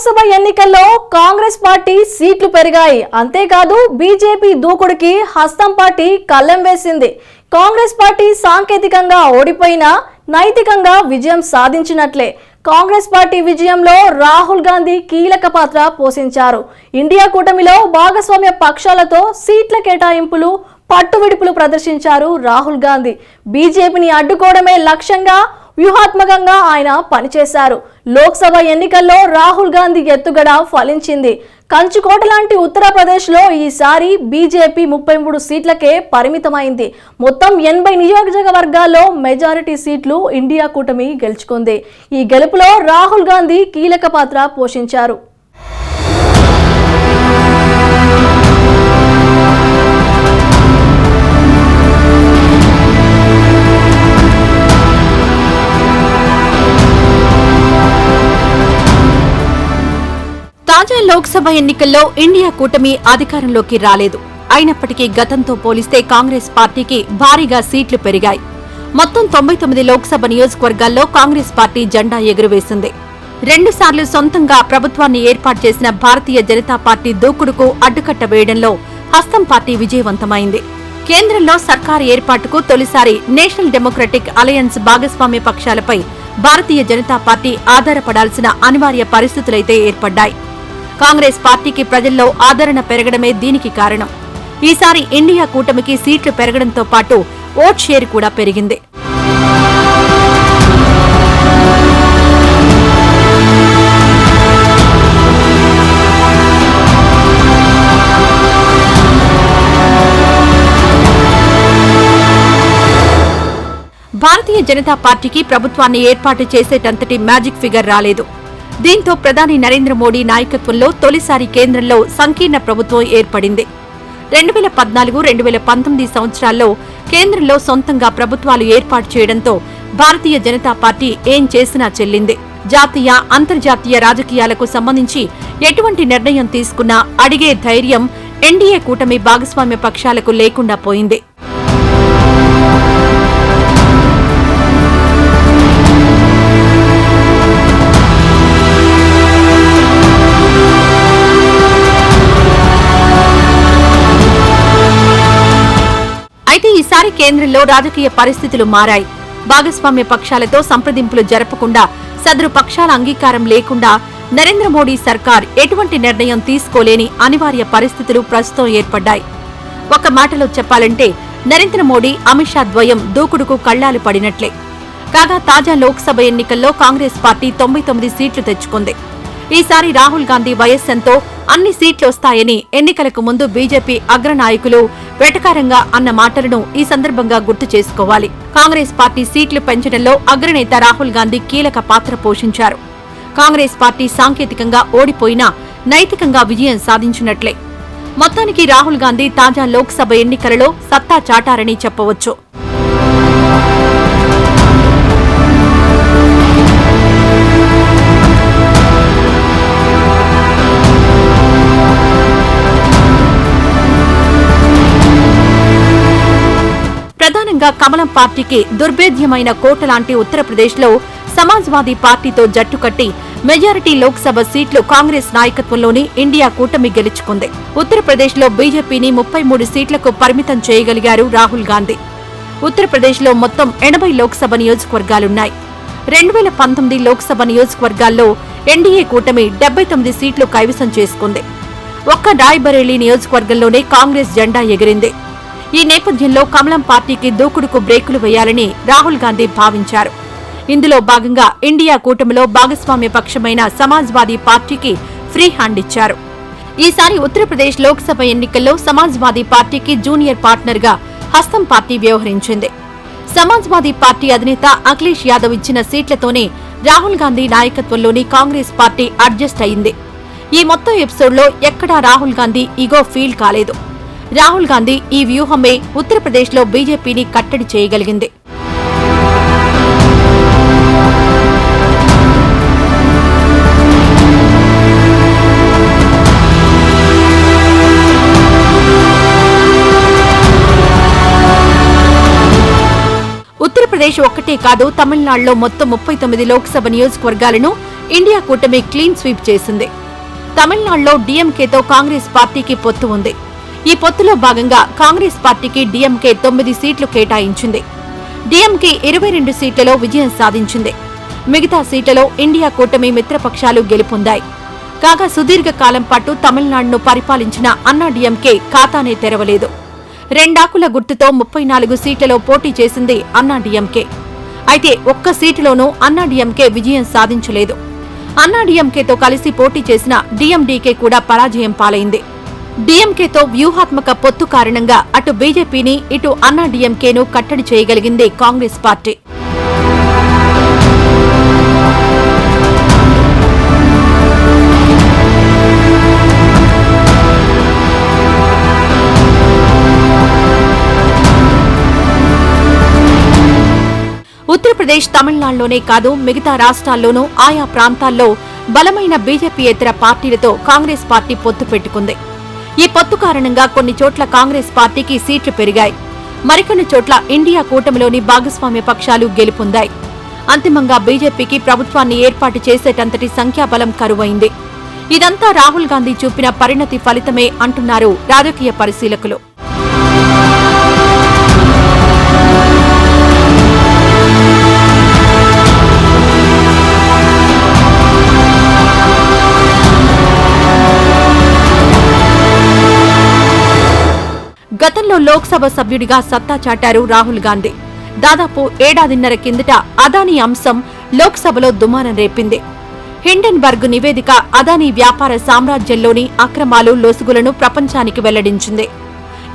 లోక్సభ ఎన్నికల్లో కాంగ్రెస్ పార్టీ సీట్లు పెరిగాయి. అంతేకాదు బీజేపీ దూకుడుకి హస్తం పార్టీ కళ్ళెం వేసింది. కాంగ్రెస్ పార్టీ సాంకేతికంగా ఓడిపోయినా నైతికంగా విజయం సాధించినట్లే. కాంగ్రెస్ పార్టీ విజయంలో రాహుల్ గాంధీ కీలక పాత్ర పోషించారు. ఇండియా కూటమిలో భాగస్వామ్య పక్షాలతో సీట్ల కేటాయింపులు పట్టువిడుపులు ప్రదర్శించారు రాహుల్ గాంధీ. బీజేపీని అడ్డుకోవడమే లక్ష్యంగా వ్యూహాత్మకంగా ఆయన పనిచేశారు. లోక్సభ ఎన్నికల్లో రాహుల్ గాంధీ ఎత్తుగడ ఫలించింది. కంచుకోట లాంటి ఉత్తరప్రదేశ్లో ఈసారి బీజేపీ 33 సీట్లకే పరిమితమైంది. మొత్తం 80 నియోజకవర్గాల్లో మెజారిటీ సీట్లు ఇండియా కూటమి గెలుచుకుంది. ఈ గెలుపులో రాహుల్ గాంధీ కీలక పాత్ర పోషించారు. తాజా లోక్సభ ఎన్నికల్లో ఇండియా కూటమి అధికారంలోకి రాలేదు. అయినప్పటికీ గతంతో పోలిస్తే కాంగ్రెస్ పార్టీకి భారీగా సీట్లు పెరిగాయి. మొత్తం 99 లోక్సభ నియోజకవర్గాల్లో కాంగ్రెస్ పార్టీ జెండా ఎగురవేసింది. 2 సార్లు సొంతంగా ప్రభుత్వాన్ని ఏర్పాటు చేసిన భారతీయ జనతా పార్టీ దూకుడుకు అడ్డుకట్ట వేయడంలో హస్తం పార్టీ విజయవంతమైంది. కేంద్రంలో సర్కారు ఏర్పాటుకు తొలిసారి నేషనల్ డెమోక్రటిక్ అలయన్స్ భాగస్వామ్య పక్షాలపై భారతీయ జనతా పార్టీ ఆధారపడాల్సిన అనివార్య పరిస్థితులైతే ఏర్పడ్డాయి. కాంగ్రెస్ పార్టీకి ప్రజల్లో ఆదరణ పెరగడమే దీనికి కారణం. ఈసారి ఇండియా కూటమికి సీట్లు పెరగడంతో పాటు ఓట్ షేర్ కూడా పెరిగింది. భారతీయ జనతా పార్టీకి ప్రభుత్వాన్ని ఏర్పాటు చేసేటంతటి మ్యాజిక్ ఫిగర్ రాలేదు. దీంతో ప్రధాని నరేంద్ర మోడీ నాయకత్వంలో తొలిసారి కేంద్రంలో సంకీర్ణ ప్రభుత్వం ఏర్పడింది. 2014-2019 సంవత్సరాల్లో కేంద్రంలో సొంతంగా ప్రభుత్వాలు ఏర్పాటు చేయడంతో భారతీయ జనతా పార్టీ ఏం చేసినా చెల్లింది. జాతీయ, అంతర్జాతీయ రాజకీయాలకు సంబంధించి ఎటువంటి నిర్ణయం తీసుకున్నా అడిగే ధైర్యం ఎన్డీఏ కూటమి భాగస్వామ్య పక్షాలకు లేకుండా పోయింది. అయితే ఈసారి కేంద్రంలో రాజకీయ పరిస్థితులు మారాయి. భాగస్వామ్య పక్షాలతో సంప్రదింపులు జరపకుండా, సదరు పక్షాల అంగీకారం లేకుండా నరేంద్ర మోడీ సర్కార్ ఎటువంటి నిర్ణయం తీసుకోలేని అనివార్య పరిస్థితులు ప్రస్తుతం ఏర్పడ్డాయి. ఒక మాటలో చెప్పాలంటే నరేంద్ర మోడీ, అమిత్ షా ద్వయం దూకుడుకు కళ్లాలు పడినట్లే. కాగా తాజా లోక్సభ ఎన్నికల్లో కాంగ్రెస్ పార్టీ 99 సీట్లు తెచ్చుకుంది. ఈసారి రాహుల్ గాంధీ వయస్సెంతో అన్ని సీట్లొస్తాయని ఎన్నికలకు ముందు బీజేపీ అగ్రనాయకులు వెటకారంగా అన్న మాటలను ఈ సందర్భంగా గుర్తు చేసుకోవాలి. కాంగ్రెస్ పార్టీ సీట్లు పెంచడంలో అగ్రనేత రాహుల్ గాంధీ కీలక పాత్ర పోషించారు. కాంగ్రెస్ పార్టీ సాంకేతికంగా ఓడిపోయినా నైతికంగా విజయం సాధించినట్లే. మొత్తానికి రాహుల్ గాంధీ తాజా లోక్సభ ఎన్నికలలో సత్తా చాటారని చెప్పవచ్చు. ప్రధానంగా కమలం పార్టీకి దుర్భేద్యమైన కోట లాంటి ఉత్తరప్రదేశ్లో సమాజ్వాదీ పార్టీతో జట్టు కట్టి మెజారిటీ లోక్సభ సీట్లు కాంగ్రెస్ నాయకత్వంలోని ఇండియా కూటమి గెలుచుకుంది. ఉత్తరప్రదేశ్లో బీజేపీని 33 సీట్లకు పరిమితం చేయగలిగారు రాహుల్ గాంధీ. ఉత్తరప్రదేశ్లో మొత్తం 80 లోక్సభ నియోజకవర్గాలున్నాయి. 2019 లోక్సభ నియోజకవర్గాల్లో ఎన్డీఏ కూటమి 79 సీట్లు కైవసం చేసుకుంది. ఒక్క రాయ్బరేలీ నియోజకవర్గంలోనే కాంగ్రెస్ జెండా ఎగిరింది. ఈ నేపథ్యంలో కమలం పార్టీకి దూకుడుకు బ్రేకులు వేయాలని రాహుల్ గాంధీ భావించారు. ఇందులో భాగంగా ఇండియా కూటమిలో భాగస్వామ్య పక్షమైన సమాజ్వాదీ పార్టీకి ఫ్రీ హ్యాండ్ ఇచ్చారు. ఈసారి ఉత్తరప్రదేశ్ లోక్సభ ఎన్నికల్లో సమాజ్వాదీ పార్టీకి జూనియర్ పార్ట్నర్ గా హస్తం పార్టీ వ్యవహరించింది. సమాజ్వాదీ పార్టీ అధినేత అఖిలేష్ యాదవ్ ఇచ్చిన సీట్లతోనే రాహుల్ గాంధీ నాయకత్వంలోని కాంగ్రెస్ పార్టీ అడ్జస్ట్ అయింది. ఈ మొత్తం ఎపిసోడ్లో ఎక్కడా రాహుల్ గాంధీ ఈగో ఫీల్ కాలేదు. రాహుల్ గాంధీ ఈ వ్యూహమే ఉత్తరప్రదేశ్లో బీజేపీని కట్టడి చేయగలిగింది. ఉత్తరప్రదేశ్ ఒక్కటే కాదు, తమిళనాడులో మొత్తం 39 లోక్సభ నియోజకవర్గాలను ఇండియా కూటమి క్లీన్ స్వీప్ చేసింది. తమిళనాడులో డీఎంకేతో కాంగ్రెస్ పార్టీకి పొత్తు ఉంది. ఈ పొత్తులో భాగంగా కాంగ్రెస్ పార్టీకి డీఎంకే 9 సీట్లు కేటాయించింది. డీఎంకే 22 సీట్లలో విజయం సాధించింది. మిగతా సీట్లలో ఇండియా కూటమి మిత్రపక్షాలు గెలుపొందాయి. కాగా సుదీర్ఘ కాలం పాటు తమిళనాడును పరిపాలించిన అన్నా డీఎంకే ఖాతానే తెరవలేదు. 2 ఆకుల గుర్తుతో 34 సీట్లలో పోటీ చేసింది అన్నా డీఎంకే. అయితే ఒక్క సీటులోనూ అన్నా డీఎంకే విజయం సాధించలేదు. అన్నా డీఎంకేతో కలిసి పోటీ చేసిన డీఎండీకే కూడా పరాజయం పాలైంది. డీఎంకేతో వ్యూహాత్మక పొత్తు కారణంగా అటు బీజేపీని ఇటు అన్నా డీఎంకేను కట్టడి చేయగలిగింది కాంగ్రెస్ పార్టీ. ఉత్తరప్రదేశ్, తమిళనాడులోనే కాదు మిగతా రాష్ట్రాల్లోనూ ఆయా ప్రాంతాల్లో బలమైన బీజేపీయేతర పార్టీలతో కాంగ్రెస్ పార్టీ పొత్తు పెట్టుకుంది. ఈ పొత్తు కారణంగా కొన్ని చోట్ల కాంగ్రెస్ పార్టీకి సీట్లు పెరిగాయి. మరికొన్ని చోట్ల ఇండియా కూటమిలోని భాగస్వామ్య పక్షాలు గెలుపొందాయి. అంతిమంగా బీజేపీకి ప్రభుత్వాన్ని ఏర్పాటు చేసేటంతటి సంఖ్యాబలం కరువైంది. ఇదంతా రాహుల్ గాంధీ చూపిన పరిణతి ఫలితమే అంటున్నారు రాజకీయ పరిశీలకులు. గతంలో లోక్సభ సభ్యుడిగా సత్తా చాటారు రాహుల్ గాంధీ. దాదాపు ఏడాదిన్నర కిందట అదానీ అంశం లోక్సభలో దుమారం రేపింది. హిండెన్బర్గ్ నివేదిక అదానీ వ్యాపార సామ్రాజ్యంలోని అక్రమాలు, లొసుగులను ప్రపంచానికి వెల్లడించింది.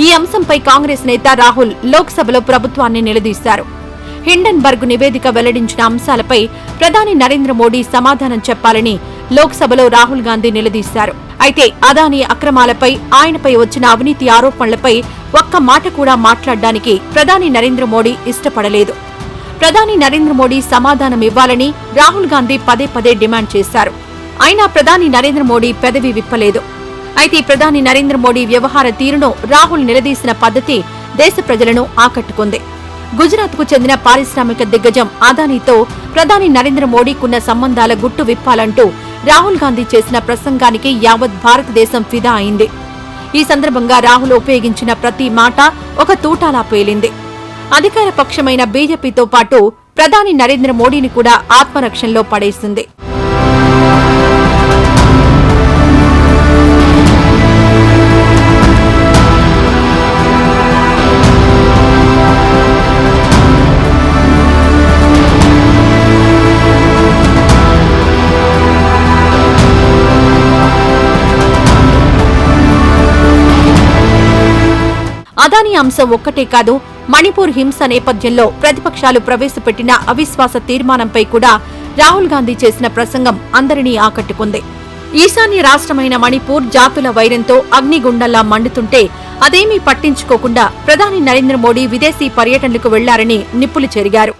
ఈ అంశంపై కాంగ్రెస్ నేత రాహుల్ లోక్సభలో ప్రభుత్వాన్ని నిలదీశారు. హిండెన్బర్గ్ నివేదిక వెల్లడించిన అంశాలపై ప్రధాని నరేంద్ర మోడీ సమాధానం చెప్పాలని లోక్సభలో రాహుల్ గాంధీ నిలదీశారు. అయితే అదానీ అక్రమాలపై, ఆయనపై వచ్చిన అవినీతి ఆరోపణలపై ఒక్క మాట కూడా మాట్లాడడానికి ప్రధాని నరేంద్ర మోడీ ఇష్టపడలేదు. ప్రధాని నరేంద్ర మోడీ సమాధానం ఇవ్వాలని రాహుల్ గాంధీ పదే పదే డిమాండ్ చేశారు. అయినా ప్రధాని నరేంద్ర మోడీ పెదవి విప్పలేదు. అయితే ప్రధాని నరేంద్ర మోడీ వ్యవహార తీరును రాహుల్ నిలదీసిన పద్ధతి దేశ ప్రజలను ఆకట్టుకుంది. గుజరాత్కు చెందిన పారిశ్రామిక దిగ్గజం అదానీతో ప్రధాని నరేంద్ర మోడీకున్న సంబంధాల గుట్టు విప్పాలంటూ రాహుల్ గాంధీ చేసిన ప్రసంగానికి యావత్ భారతదేశం ఫిదా అయింది. ఈ సందర్భంగా రాహుల్ ఉపయోగించిన ప్రతి మాట ఒక తూటాలా పేలింది. అధికార పక్షమైన బీజేపీతో పాటు ప్రధాని నరేంద్ర మోడీని కూడా ఆత్మరక్షణలో పడేసింది. అదానీ అంశం ఒక్కటే కాదు, మణిపూర్ హింస నేపథ్యంలో ప్రతిపక్షాలు ప్రవేశపెట్టిన అవిశ్వాస తీర్మానంపై కూడా రాహుల్ గాంధీ చేసిన ప్రసంగం అందరినీ ఆకట్టుకుంది. ఈశాన్య రాష్ట్రమైన మణిపూర్ జాతుల వైరంతో అగ్నిగుండంలా మండుతుంటే అదేమీ పట్టించుకోకుండా ప్రధాని నరేంద్ర మోడీ విదేశీ పర్యటనలకు వెళ్లారని నిప్పులు చెరిగారు.